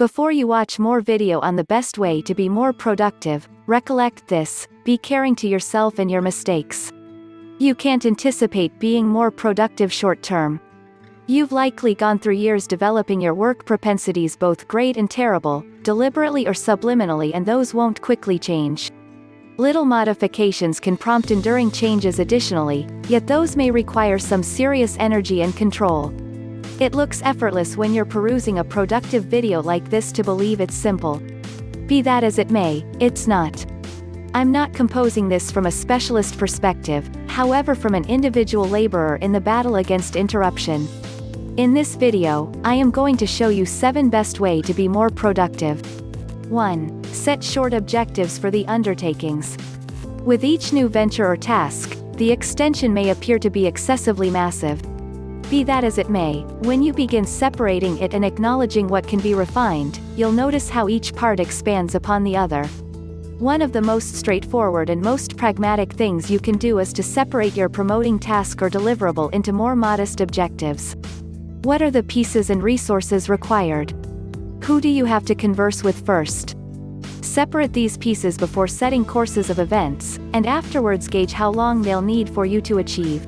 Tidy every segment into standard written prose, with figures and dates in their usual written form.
Before you watch more video on the best way to be more productive, recollect this: be caring to yourself and your mistakes. You can't anticipate being more productive short term. You've likely gone through years developing your work propensities, both great and terrible, deliberately or subliminally, and those won't quickly change. Little modifications can prompt enduring changes additionally, yet those may require some serious energy and control. It looks effortless when you're perusing a productive video like this to believe it's simple. Be that as it may, it's not. I'm not composing this from a specialist perspective, however, from an individual laborer in the battle against interruption. In this video, I am going to show you 7 best ways to be more productive. 1. Set short objectives for the undertakings. With each new venture or task, the extension may appear to be excessively massive. Be that as it may, when you begin separating it and acknowledging what can be refined, you'll notice how each part expands upon the other. One of the most straightforward and most pragmatic things you can do is to separate your promoting task or deliverable into more modest objectives. What are the pieces and resources required? Who do you have to converse with first? Separate these pieces before setting courses of events, and afterwards gauge how long they'll need for you to achieve.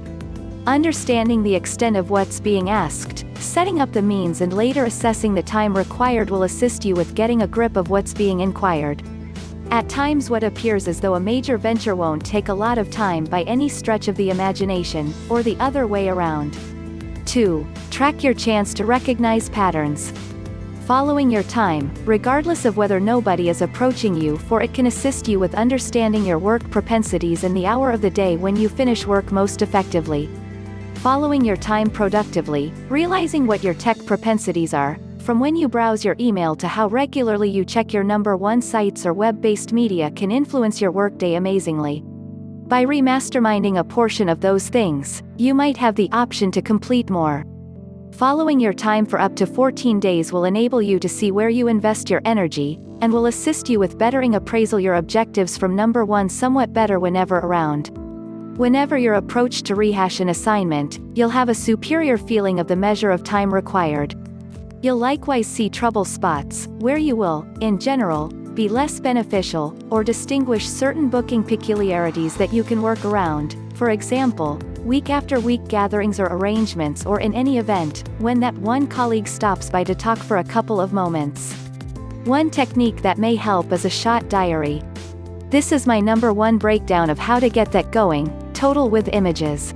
Understanding the extent of what's being asked, setting up the means, and later assessing the time required will assist you with getting a grip of what's being inquired. At times, what appears as though a major venture won't take a lot of time by any stretch of the imagination, or the other way around. 2. Track your chance to recognize patterns. Following your time, regardless of whether nobody is approaching you, for it can assist you with understanding your work propensities and the hour of the day when you finish work most effectively. Following your time productively, realizing what your tech propensities are, from when you browse your email to how regularly you check your number 1 sites or web-based media, can influence your workday amazingly. By remasterminding a portion of those things, you might have the option to complete more. Following your time for up to 14 days will enable you to see where you invest your energy, and will assist you with bettering appraisal your objectives from number 1 somewhat better whenever around. Whenever you're approached to rehash an assignment, you'll have a superior feeling of the measure of time required. You'll likewise see trouble spots, where you will, in general, be less beneficial, or distinguish certain booking peculiarities that you can work around, for example, week after week gatherings or arrangements, or in any event, when that one colleague stops by to talk for a couple of moments. One technique that may help is a shot diary. This is my number 1 breakdown of how to get that going, total with images.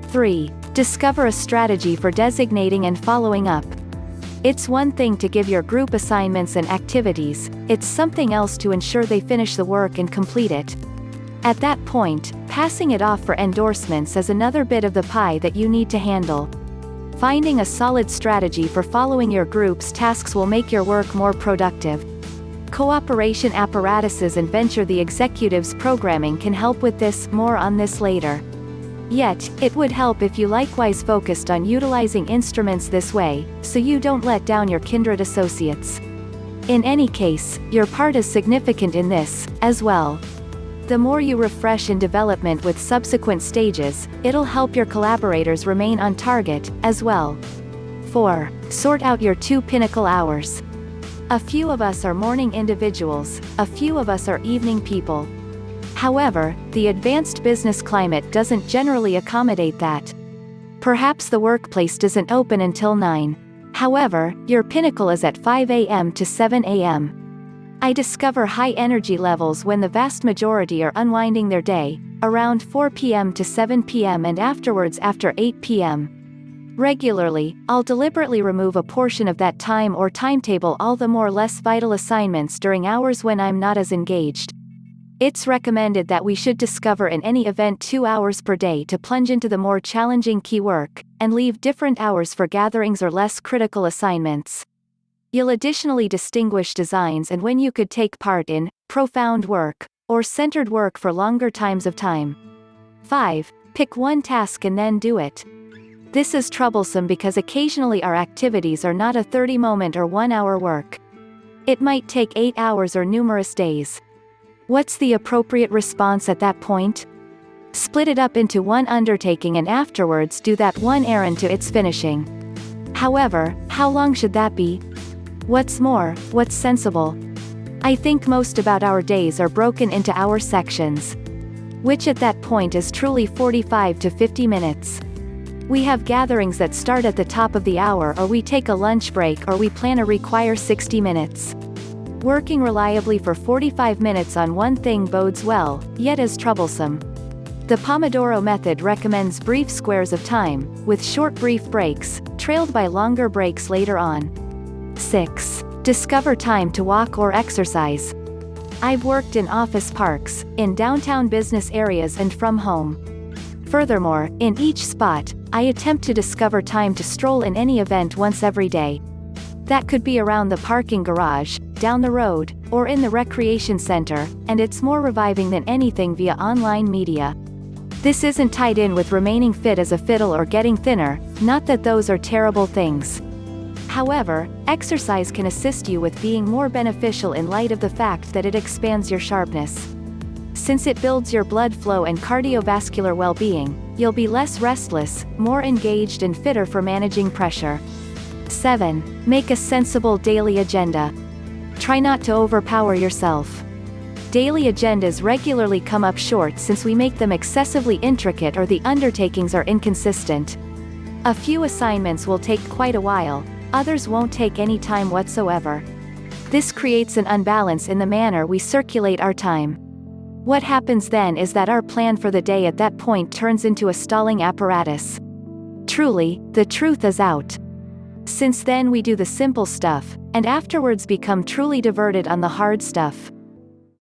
3. Discover a strategy for designating and following up. It's one thing to give your group assignments and activities, it's something else to ensure they finish the work and complete it. At that point, passing it off for endorsements is another bit of the pie that you need to handle. Finding a solid strategy for following your group's tasks will make your work more productive. Cooperation apparatuses and venture the executive's programming can help with this, more on this later. Yet, it would help if you likewise focused on utilizing instruments this way, so you don't let down your kindred associates. In any case, your part is significant in this, as well. The more you refresh in development with subsequent stages, it'll help your collaborators remain on target, as well. 4. Sort out your 2 Pinnacle hours. A few of us are morning individuals, a few of us are evening people. However, the advanced business climate doesn't generally accommodate that. Perhaps the workplace doesn't open until 9. However, your Pinnacle is at 5 a.m. to 7 a.m. I discover high energy levels when the vast majority are unwinding their day, around 4 p.m. to 7 p.m. and afterwards after 8 p.m. Regularly, I'll deliberately remove a portion of that time or timetable all the more less vital assignments during hours when I'm not as engaged. It's recommended that we should discover in any event 2 hours per day to plunge into the more challenging key work, and leave different hours for gatherings or less critical assignments. You'll additionally distinguish designs and when you could take part in profound work, or centered work for longer times of time. 5. Pick one task and then do it. This is troublesome because occasionally our activities are not a 30-moment or 1-hour work. It might take 8 hours or numerous days. What's the appropriate response at that point? Split it up into one undertaking and afterwards do that one errand to its finishing. However, how long should that be? What's more, what's sensible? I think most about our days are broken into hour sections. Which at that point is truly 45 to 50 minutes. We have gatherings that start at the top of the hour, or we take a lunch break, or we plan or require 60 minutes. Working reliably for 45 minutes on one thing bodes well, yet is troublesome. The Pomodoro method recommends brief squares of time, with short brief breaks, trailed by longer breaks later on. 6. Discover time to walk or exercise. I've worked in office parks, in downtown business areas and from home. Furthermore, in each spot, I attempt to discover time to stroll in any event once every day. That could be around the parking garage, down the road, or in the recreation center, and it's more reviving than anything via online media. This isn't tied in with remaining fit as a fiddle or getting thinner, not that those are terrible things. However, exercise can assist you with being more beneficial in light of the fact that it expands your sharpness. Since it builds your blood flow and cardiovascular well-being, you'll be less restless, more engaged and fitter for managing pressure. 7. Make a sensible daily agenda. Try not to overpower yourself. Daily agendas regularly come up short since we make them excessively intricate or the undertakings are inconsistent. A few assignments will take quite a while, others won't take any time whatsoever. This creates an unbalance in the manner we circulate our time. What happens then is that our plan for the day at that point turns into a stalling apparatus. Truly, the truth is out. Since then we do the simple stuff, and afterwards become truly diverted on the hard stuff.